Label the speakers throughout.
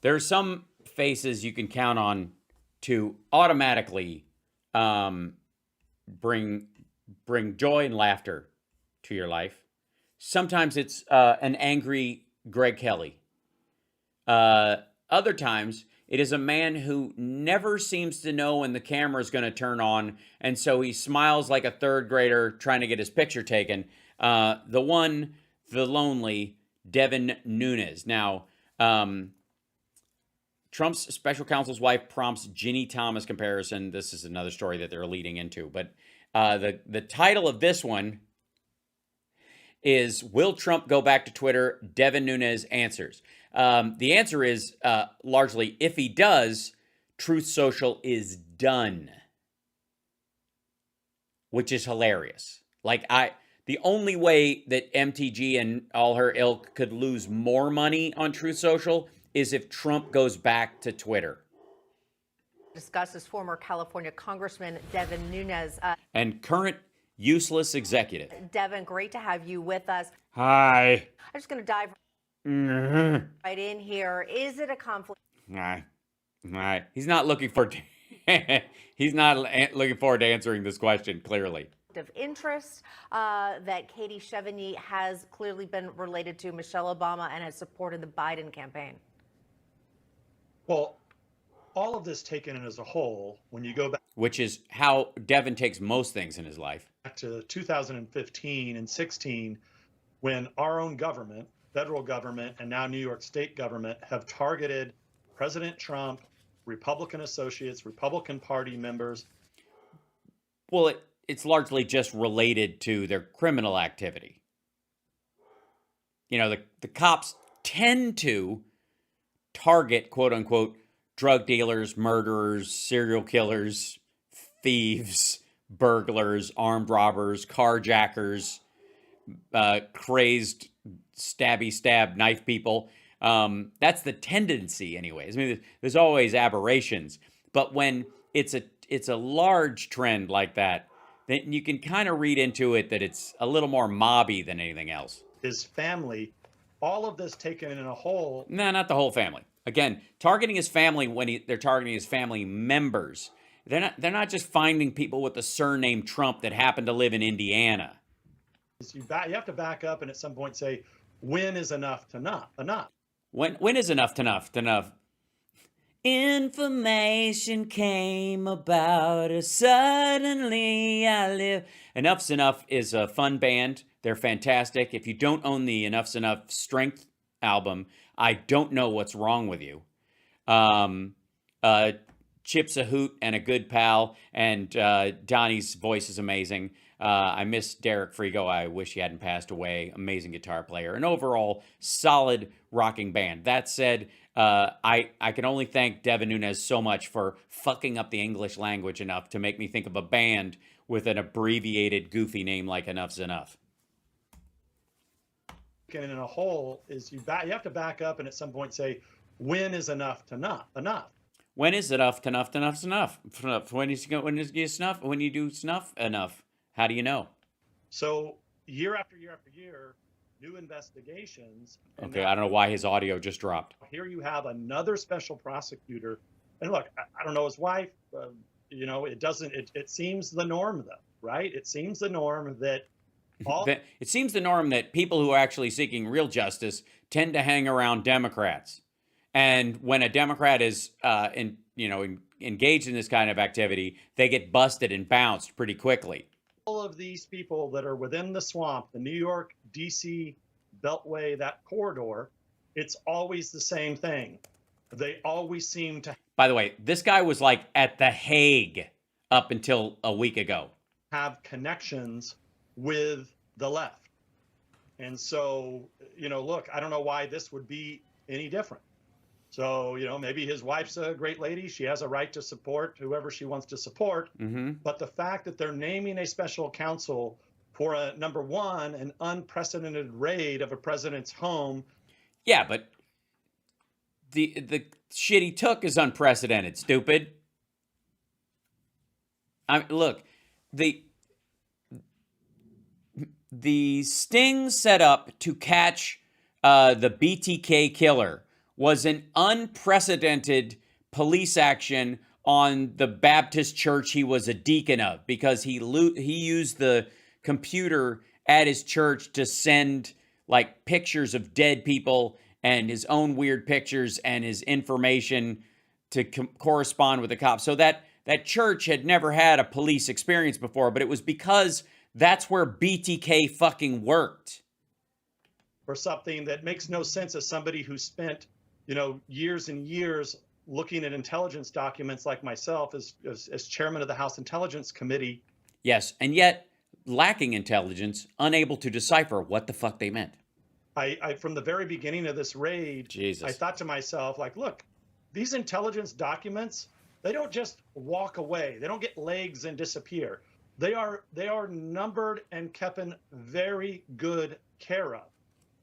Speaker 1: There are some faces you can count on to automatically bring joy and laughter to your life. Sometimes it's an angry Greg Kelly. Other times it is a man who never seems to know when the camera is going to turn on, and so he smiles like a third grader trying to get his picture taken. The lonely Devin Nunes. Now, Trump's special counsel's wife prompts Ginny Thomas comparison. This is another story that they're leading into, but the title of this one is, Will Trump Go Back to Twitter? Devin Nunes answers. The answer is largely, if he does, Truth Social is done, which is hilarious. The only way that MTG and all her ilk could lose more money on Truth Social is if Trump goes back to Twitter.
Speaker 2: Discusses former California Congressman Devin Nunes.
Speaker 1: And current useless executive.
Speaker 2: Devin, great to have you with us.
Speaker 1: Hi.
Speaker 2: I'm just going to dive right in here. Is it a conflict?
Speaker 1: He's not looking forward to, he's not looking forward to answering this question, clearly.
Speaker 2: Of interest that Katie Chevigny has clearly been related to Michelle Obama and has supported the Biden campaign.
Speaker 3: Well, all of this taken as a whole, when you go back,
Speaker 1: which is how Devin takes most things in his life,
Speaker 3: to 2015 and 16, when our own government, federal government, and now New York state government have targeted President Trump, Republican associates, Republican Party members.
Speaker 1: Well, it's largely just related to their criminal activity. You know, the cops tend to target, quote unquote, drug dealers, murderers, serial killers, thieves, burglars, armed robbers, carjackers, crazed stab knife people. That's the tendency anyways. I mean, there's always aberrations, but when it's a large trend like that, then you can kind of read into it that it's a little more mobby than anything else.
Speaker 3: His family, all of this taken in a whole.
Speaker 1: No, not the whole family. Again, targeting his family when they're targeting his family members. They're not just finding people with the surname Trump that happen to live in Indiana.
Speaker 3: You have to back up and at some point say, when is enough to enough?
Speaker 1: When is enough to enough? Information came about suddenly I live. Enough's Enough is a fun band. They're fantastic. If you don't own the Enough's Enough Strength album, I don't know what's wrong with you. Chip's a hoot and a good pal, and Donnie's voice is amazing. I miss Derek Frigo. I wish he hadn't passed away. Amazing guitar player. An overall solid rocking band. That said, I can only thank Devin Nunes so much for fucking up the English language enough to make me think of a band with an abbreviated, goofy name like Enough's Enough.
Speaker 3: In a whole is you have to back up and at some point say, when is enough to enough?
Speaker 1: When is enough to enough's enough? When you snuff? When you do snuff enough? How do you know?
Speaker 3: So year after year after year, new investigations.
Speaker 1: Okay, I don't know why his audio just dropped.
Speaker 3: Here you have another special prosecutor, and look, I don't know his wife. It seems the norm though, right? It seems the norm that.
Speaker 1: It seems the norm that people who are actually seeking real justice tend to hang around Democrats. And when a Democrat is engaged in this kind of activity, they get busted and bounced pretty quickly.
Speaker 3: All of these people that are within the swamp, the New York, D.C. Beltway, that corridor, it's always the same thing. They always seem to.
Speaker 1: By the way, this guy was like at The Hague up until a week ago.
Speaker 3: Have connections with the left. And so, look, I don't know why this would be any different. So, maybe his wife's a great lady. She has a right to support whoever she wants to support.
Speaker 1: Mm-hmm.
Speaker 3: But the fact that they're naming a special counsel for number one, an unprecedented raid of a president's home.
Speaker 1: Yeah, but the shit he took is unprecedented, stupid. Look, the sting set up to catch the BTK killer was an unprecedented police action on the Baptist church he was a deacon of, because he used the computer at his church to send like pictures of dead people and his own weird pictures and his information to correspond with the cops. So that church had never had a police experience before, but it was because that's where BTK fucking worked.
Speaker 3: For something that makes no sense as somebody who spent, years and years looking at intelligence documents like myself as chairman of the House Intelligence Committee.
Speaker 1: Yes, and yet lacking intelligence, unable to decipher what the fuck they meant.
Speaker 3: I from the very beginning of this raid,
Speaker 1: Jesus.
Speaker 3: I thought to myself, like, look, these intelligence documents, they don't just walk away. They don't get legs and disappear. They are numbered and kept in very good care of.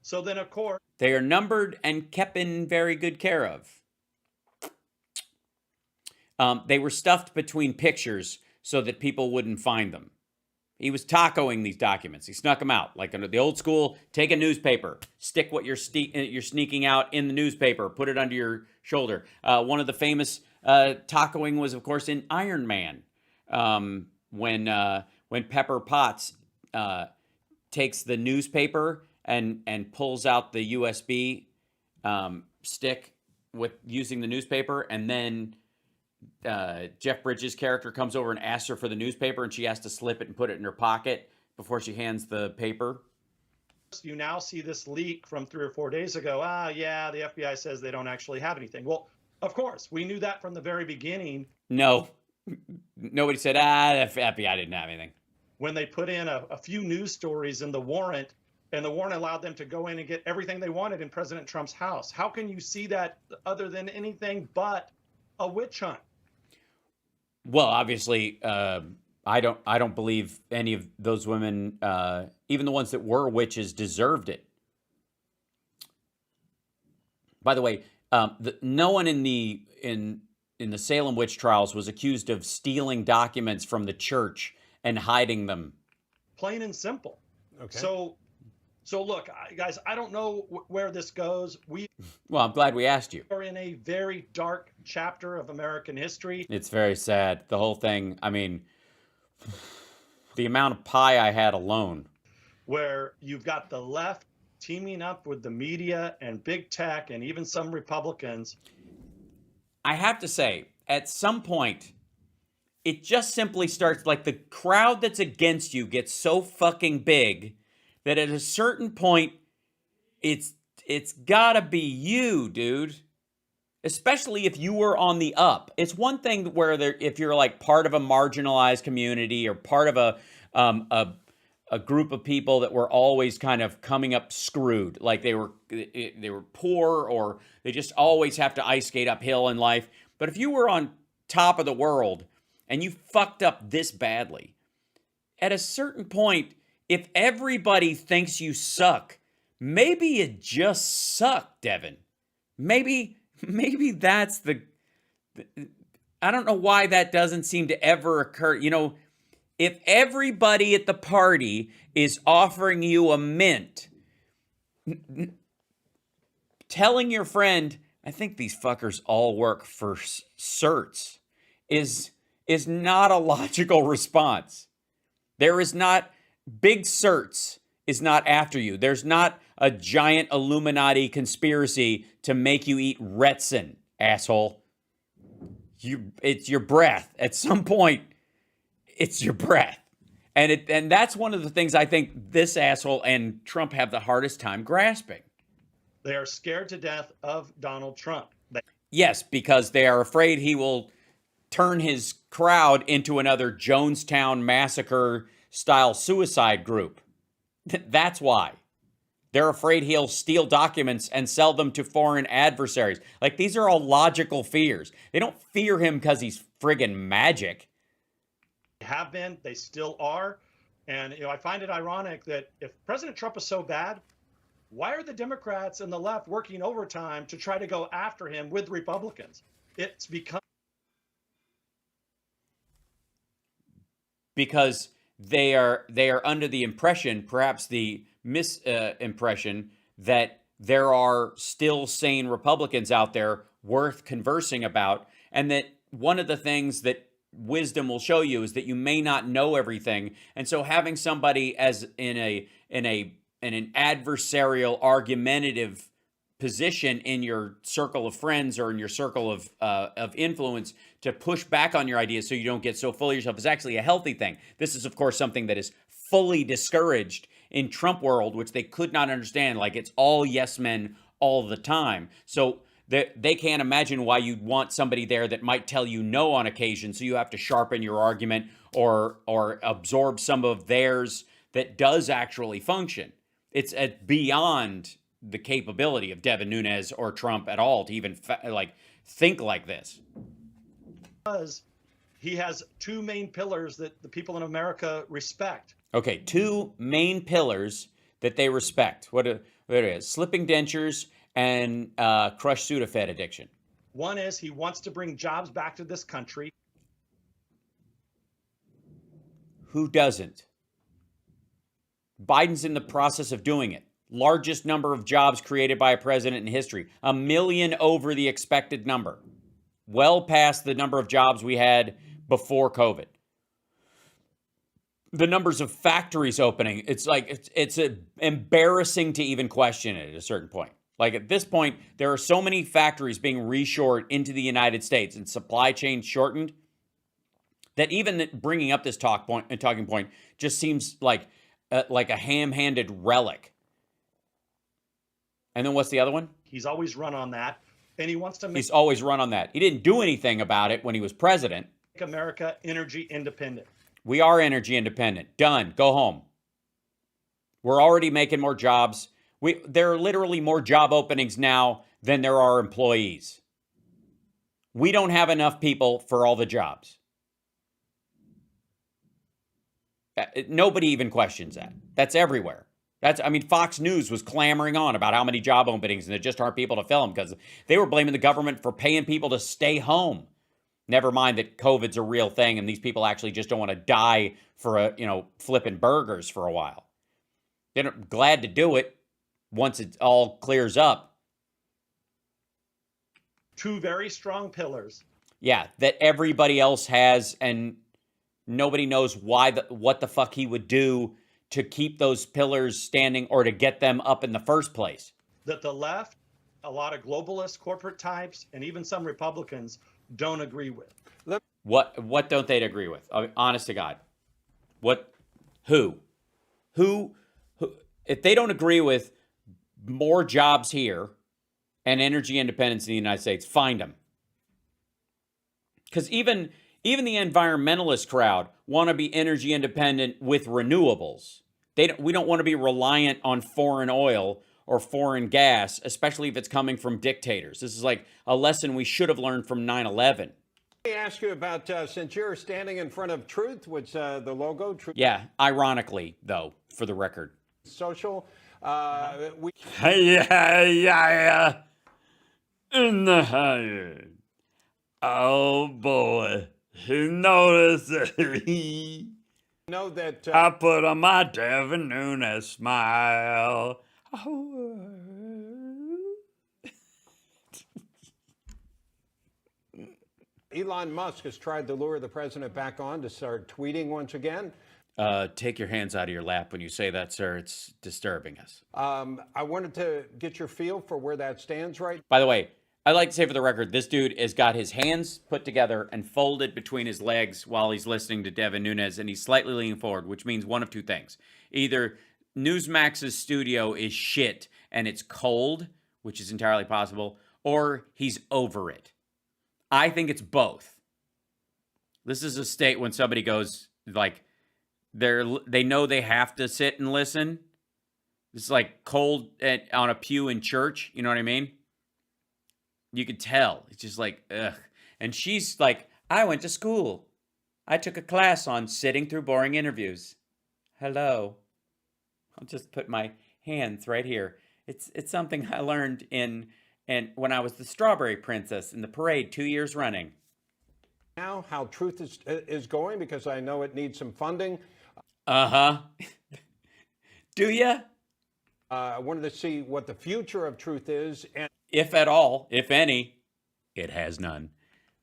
Speaker 3: So then, of course,
Speaker 1: they are numbered and kept in very good care of. They were stuffed between pictures so that people wouldn't find them. He was tacoing these documents. He snuck them out. Like under the old school, take a newspaper, stick what you're sneaking out in the newspaper, put it under your shoulder. One of the famous tacoing was, of course, in Iron Man, when Pepper Potts takes the newspaper and pulls out the USB stick with using the newspaper, and then Jeff Bridges' character comes over and asks her for the newspaper, and she has to slip it and put it in her pocket before she hands the paper.
Speaker 3: You now see this leak from 3 or 4 days ago. Yeah, the FBI says they don't actually have anything. Well, of course, we knew that from the very beginning.
Speaker 1: No, nobody said, the FBI didn't have anything.
Speaker 3: When they put in a few news stories in the warrant, and the warrant allowed them to go in and get everything they wanted in President Trump's house. How can you see that other than anything but a witch hunt?
Speaker 1: Well, obviously, I don't believe any of those women, even the ones that were witches, deserved it. By the way, no one in the Salem witch trials was accused of stealing documents from the church and hiding them.
Speaker 3: Plain and simple.
Speaker 4: Okay.
Speaker 3: So look, guys, I don't know where this goes.
Speaker 1: Well, I'm glad we asked you.
Speaker 3: Are in a very dark chapter of American history.
Speaker 1: It's very sad. The whole thing, I mean, the amount of pie I had alone.
Speaker 3: Where you've got the left teaming up with the media and big tech and even some Republicans.
Speaker 1: I have to say, at some point, it just simply starts, like, the crowd that's against you gets so fucking big that at a certain point, it's gotta be you, dude. Especially if you were on the up. It's one thing where if you're like part of a marginalized community or part of a group of people that were always kind of coming up screwed, like they were poor, or they just always have to ice skate uphill in life. But if you were on top of the world and you fucked up this badly, at a certain point, if everybody thinks you suck, maybe you just suck, Devin. Maybe that's I don't know why that doesn't seem to ever occur. If everybody at the party is offering you a mint, telling your friend, I think these fuckers all work for certs, is not a logical response. There is not, big certs is not after you. There's not a giant Illuminati conspiracy to make you eat Retsin, asshole. It's your breath. At some point, it's your breath. And that's one of the things I think this asshole and Trump have the hardest time grasping.
Speaker 3: They are scared to death of Donald Trump.
Speaker 1: Yes, because they are afraid he will turn his crowd into another Jonestown Massacre style suicide group. That's why. They're afraid he'll steal documents and sell them to foreign adversaries. Like, these are all logical fears. They don't fear him because he's friggin' magic.
Speaker 3: They have been, they still are. And, I find it ironic that if President Trump is so bad, why are the Democrats and the left working overtime to try to go after him with Republicans? It's
Speaker 1: because they are under the impression, perhaps the misimpression, that there are still sane Republicans out there worth conversing about, and that one of the things that wisdom will show you is that you may not know everything. And so having somebody as in an adversarial, argumentative position in your circle of friends or in your circle of influence to push back on your ideas so you don't get so full of yourself is actually a healthy thing. This is, of course, something that is fully discouraged in Trump world, which they could not understand. Like, it's all yes men all the time. So they can't imagine why you'd want somebody there that might tell you no on occasion. So you have to sharpen your argument or absorb some of theirs that does actually function. It's beyond the capability of Devin Nunes or Trump at all to even think like this.
Speaker 3: Because he has two main pillars that the people in America respect.
Speaker 1: Okay, two main pillars that they respect. What it is? Slipping dentures and crushed Sudafed addiction.
Speaker 3: One is he wants to bring jobs back to this country.
Speaker 1: Who doesn't? Biden's in the process of doing it. Largest number of jobs created by a president in history. 1 million over the expected number. Well past the number of jobs we had before COVID. The numbers of factories opening, it's embarrassing to even question it at a certain point. Like, at this point, there are so many factories being reshored into the United States and supply chains shortened that even bringing up this talking point just seems like a ham-handed relic. And then what's the other one?
Speaker 3: He's always run on that, and he wants to make
Speaker 1: He's always run on that. He didn't do anything about it when he was president.
Speaker 3: America energy independent.
Speaker 1: We are energy independent. Done. Go home. We're already making more jobs. There are literally more job openings now than there are employees. We don't have enough people for all the jobs. Nobody even questions that. That's everywhere. Fox News was clamoring on about how many job openings, and there just aren't people to fill them because they were blaming the government for paying people to stay home. Never mind that COVID's a real thing and these people actually just don't want to die for flipping burgers for a while. They're glad to do it once it all clears up.
Speaker 3: Two very strong pillars.
Speaker 1: Yeah, that everybody else has, and nobody knows what the fuck he would do to keep those pillars standing or to get them up in the first place.
Speaker 3: That the left, a lot of globalist corporate types, and even some Republicans don't agree with.
Speaker 1: What don't they agree with? Honest to God. Who? If they don't agree with more jobs here and energy independence in the United States, find them. Because even the environmentalist crowd want to be energy independent with renewables. We don't want to be reliant on foreign oil or foreign gas, especially if it's coming from dictators. This is like a lesson we should have learned from 9/11.
Speaker 4: Let me ask you about, since you're standing in front of Truth, which the logo, Truth.
Speaker 1: Yeah, ironically, though, for the record.
Speaker 4: Social.
Speaker 5: In the higher. Oh boy, you notice it.
Speaker 4: Know that
Speaker 5: I put on my Devin Nunes smile.
Speaker 4: Elon Musk has tried to lure the president back on to start tweeting once again.
Speaker 1: Take your hands out of your lap when you say that, sir. It's disturbing us.
Speaker 4: I wanted to get your feel for where that stands right.
Speaker 1: By the way, I'd like to say for the record, this dude has got his hands put together and folded between his legs while he's listening to Devin Nunes, and he's slightly leaning forward, which means one of two things. Either Newsmax's studio is shit and it's cold, which is entirely possible, or he's over it. I think it's both. This is a state when somebody goes, like, they know they have to sit and listen. It's like cold on a pew in church, you know what I mean? You could tell. It's just like, ugh. And she's like, I went to school. I took a class on sitting through boring interviews. Hello. I'll just put my hands right here. It's something I learned when I was the Strawberry Princess in the parade 2 years running.
Speaker 4: Now, how Truth is going, because I know it needs some funding.
Speaker 1: Uh-huh. Do ya?
Speaker 4: I wanted to see what the future of truth is and
Speaker 1: If at all, if any, it has none.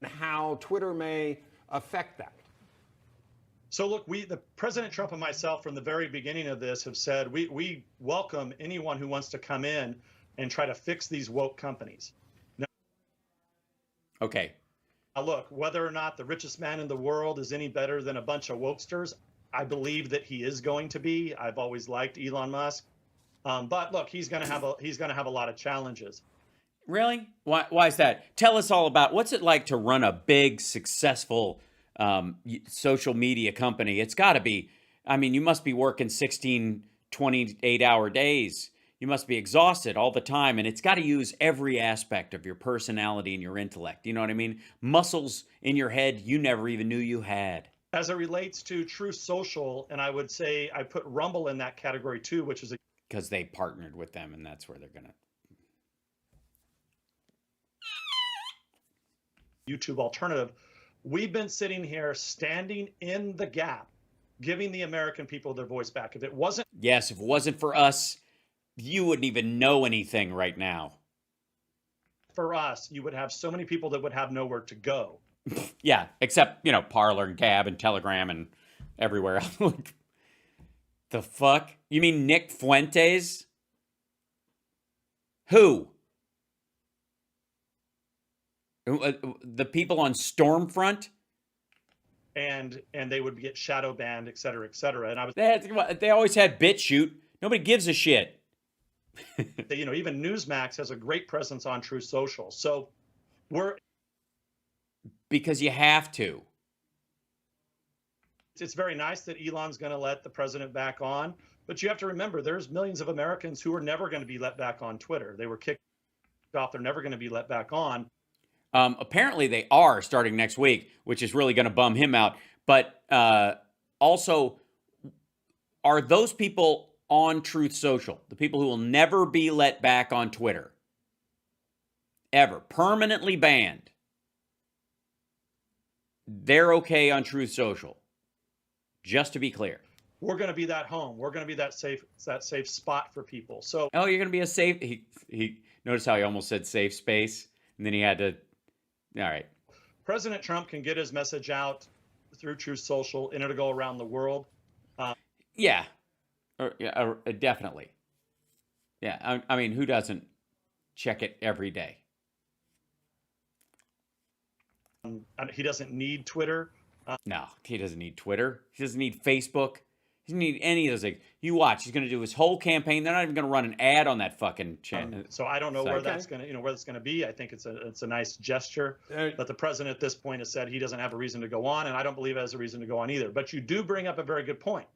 Speaker 4: how Twitter may affect that.
Speaker 3: So look, the President Trump and myself from the very beginning of this have said we welcome anyone who wants to come in and try to fix these woke companies.
Speaker 1: Okay.
Speaker 3: Now look, whether or not the richest man in the world is any better than a bunch of wokesters, I believe that he is going to be. I've always liked Elon Musk, but look, he's going to have a lot of challenges.
Speaker 1: Really? Why is that? Tell us all about what's it like to run a big, successful social media company. It's got to be, I mean, you must be working 16, 28-hour days. You must be exhausted all the time, and it's got to use every aspect of your personality and your intellect. You know what I mean? Muscles in your head you never even knew you had.
Speaker 3: As it relates to Truth Social, and I would say I put Rumble in that category too, which is
Speaker 1: because they partnered with them, and that's where they're going to.
Speaker 3: YouTube alternative. We've been sitting here standing in the gap, giving the American people their voice back. If it wasn't
Speaker 1: Yes, if it wasn't for us, you wouldn't even know anything right now.
Speaker 3: for us, you would have so many people that would have nowhere to go.
Speaker 1: Yeah, except, Parler and Gab and Telegram and everywhere else. The fuck? You mean Nick Fuentes? Who? The people on Stormfront?
Speaker 3: And they would get shadow banned, et cetera, et cetera. And I was,
Speaker 1: They always had BitChute. Nobody gives a shit.
Speaker 3: even Newsmax has a great presence on Truth Social. So
Speaker 1: Because you have to.
Speaker 3: it's very nice that Elon's going to let the president back on, but you have to remember there's millions of Americans who are never going to be let back on Twitter. They were kicked off. They're never going to be let back on.
Speaker 1: Apparently they are starting next week, which is really going to bum him out. But also, are those people on Truth Social, the people who will never be let back on Twitter, ever, permanently banned, they're okay on Truth Social? Just to be clear.
Speaker 3: We're going to be that home. We're going to be that safe spot for people. So
Speaker 1: Oh, you're going to be a safe... He notice how he almost said safe space, and then he had to... All right.
Speaker 3: President Trump can get his message out through Truth Social, and it'll go around the world.
Speaker 1: Yeah. Definitely. Yeah, I mean, who doesn't check it every day?
Speaker 3: He doesn't need Twitter.
Speaker 1: No, he doesn't need Twitter. He doesn't need Facebook. He doesn't need any of those things. You watch. He's going to do his whole campaign. They're not even going to run an ad on that fucking channel.
Speaker 3: So I don't know where that's going to, where that's going to be. I think it's a nice gesture. But the president at this point has said he doesn't have a reason to go on, and I don't believe he has a reason to go on either. But you do bring up a very good point.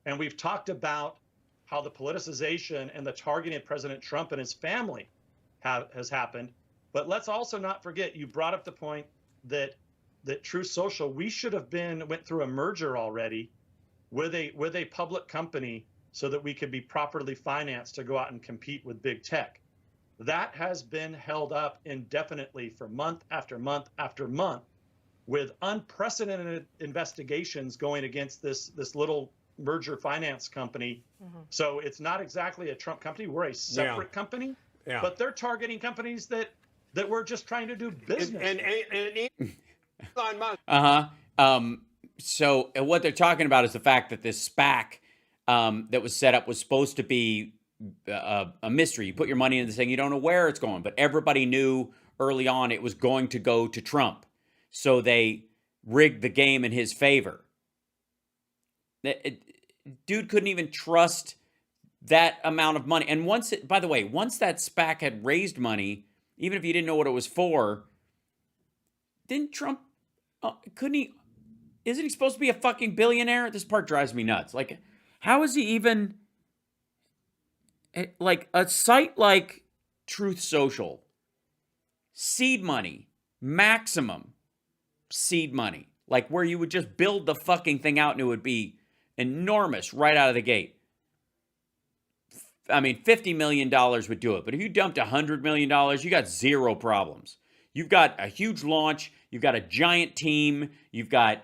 Speaker 3: And we've talked about how the politicization and the targeting of President Trump and his family has happened. But let's also not forget, you brought up the point that Truth Social, we should have went through a merger already with a public company so that we could be properly financed to go out and compete with big tech. That has been held up indefinitely for month after month after month, with unprecedented investigations going against this little merger finance company. Mm-hmm. So it's not exactly a Trump company. We're a separate company, but they're targeting companies that we're just trying to do business.
Speaker 4: And Elon Musk.
Speaker 1: So what they're talking about is the fact that this SPAC that was set up was supposed to be a mystery. You put your money into this thing, you don't know where it's going, but everybody knew early on it was going to go to Trump. So they rigged the game in his favor. Dude couldn't even trust that amount of money. And by the way, once that SPAC had raised money, even if you didn't know what it was for, didn't Trump, isn't he supposed to be a fucking billionaire? This part drives me nuts. Like, how is he even, like, a site like Truth Social, seed money, maximum seed money, like where you would just build the fucking thing out and it would be enormous right out of the gate. I mean, $50 million would do it. But if you dumped $100 million, you got zero problems. You've got a huge launch. You've got a giant team. You've got,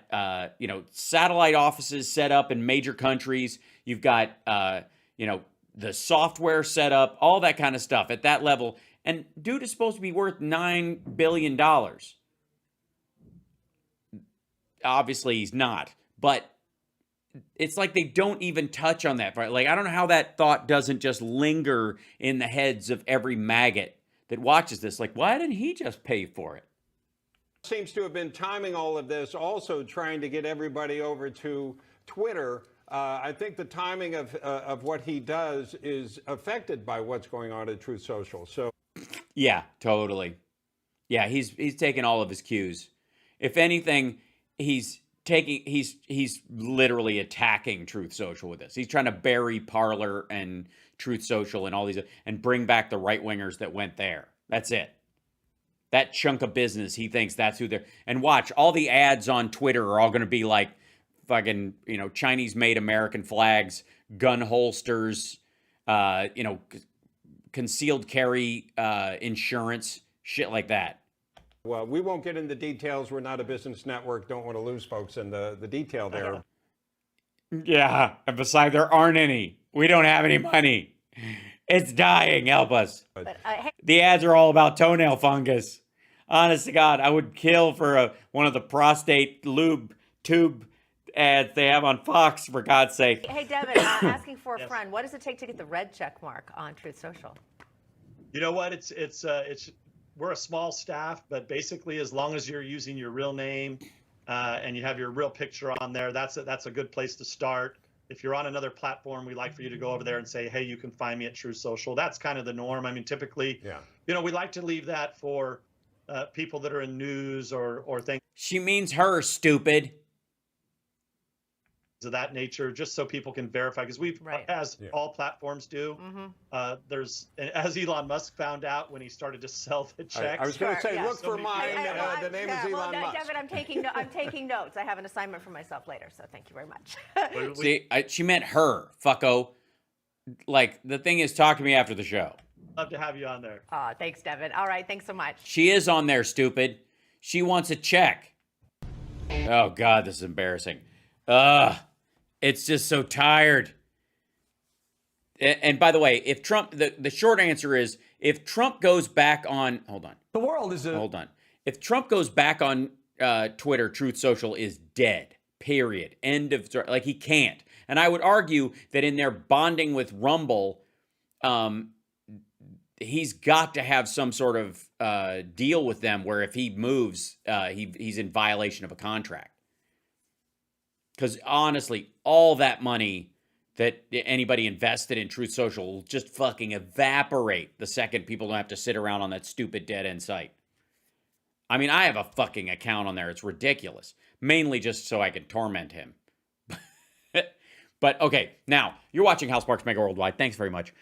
Speaker 1: satellite offices set up in major countries. You've got, the software setup, all that kind of stuff at that level. And dude is supposed to be worth $9 billion. Obviously, he's not. But it's like they don't even touch on that. Like, I don't know how that thought doesn't just linger in the heads of every maggot that watches this. Like, why didn't he just pay for it?
Speaker 4: Seems to have been timing all of this, also trying to get everybody over to Twitter. I think the timing of what he does is affected by what's going on at Truth Social. So,
Speaker 1: yeah, totally. Yeah, he's taking all of his cues. If anything, he's literally attacking Truth Social with this. He's trying to bury Parler and Truth Social and all these and bring back the right wingers that went there. That's it. That chunk of business, he thinks that's who they're. And watch, all the ads on Twitter are all going to be like fucking, Chinese-made American flags, gun holsters, concealed carry insurance, shit like that.
Speaker 4: well, we won't get into details. We're not a business network. Don't want to lose folks in the detail there.
Speaker 1: Yeah, and besides, there aren't any. We don't have any money. It's dying. Help us.
Speaker 2: But, hey,
Speaker 1: The ads are all about toenail fungus. Honest to God, I would kill for one of the prostate lube tube ads they have on Fox, for God's sake.
Speaker 2: hey, Devin, asking for a
Speaker 3: Yes.
Speaker 2: friend. What does it take to get the red check mark on Truth Social?
Speaker 3: You know what? It's we're a small staff, but basically, as long as you're using your real name and you have your real picture on there, that's a good place to start. If you're on another platform, we like for you to go over there and say, hey, you can find me at Truth Social. That's kind of the norm. I mean, typically, we like to leave that for people that are in news or things
Speaker 1: She means her, stupid.
Speaker 3: of that nature, just so people can verify. Because we've,
Speaker 2: Right.
Speaker 3: as all platforms do, as Elon Musk found out when he started to sell the checks.
Speaker 4: I was going to
Speaker 2: Sure,
Speaker 4: say,
Speaker 2: yeah.
Speaker 4: look for mine. The name is Elon Musk.
Speaker 2: Devin, I'm taking notes. I have an assignment for myself later, so thank you very much.
Speaker 1: See, she meant her, fucko. Like, the thing is, talk to me after the show.
Speaker 3: Love to have you on there.
Speaker 2: Thanks, Devin. All right, thanks so much.
Speaker 1: She is on there, stupid. She wants a check. Oh, God, this is embarrassing. It's just so tired. And by the way, if Trump, the short answer is, if Trump goes back on, hold on.
Speaker 6: The world is
Speaker 1: Hold on. If Trump goes back on Twitter, Truth Social is dead. Period. End of, like, he can't. And I would argue that in their bonding with Rumble, he's got to have some sort of deal with them where if he moves, he's in violation of a contract. Because honestly, all that money that anybody invested in Truth Social will just fucking evaporate the second people don't have to sit around on that stupid dead-end site. I mean, I have a fucking account on there. It's ridiculous. Mainly just so I can torment him. But okay, now, you're watching House Sparks Mega Worldwide. Thanks very much.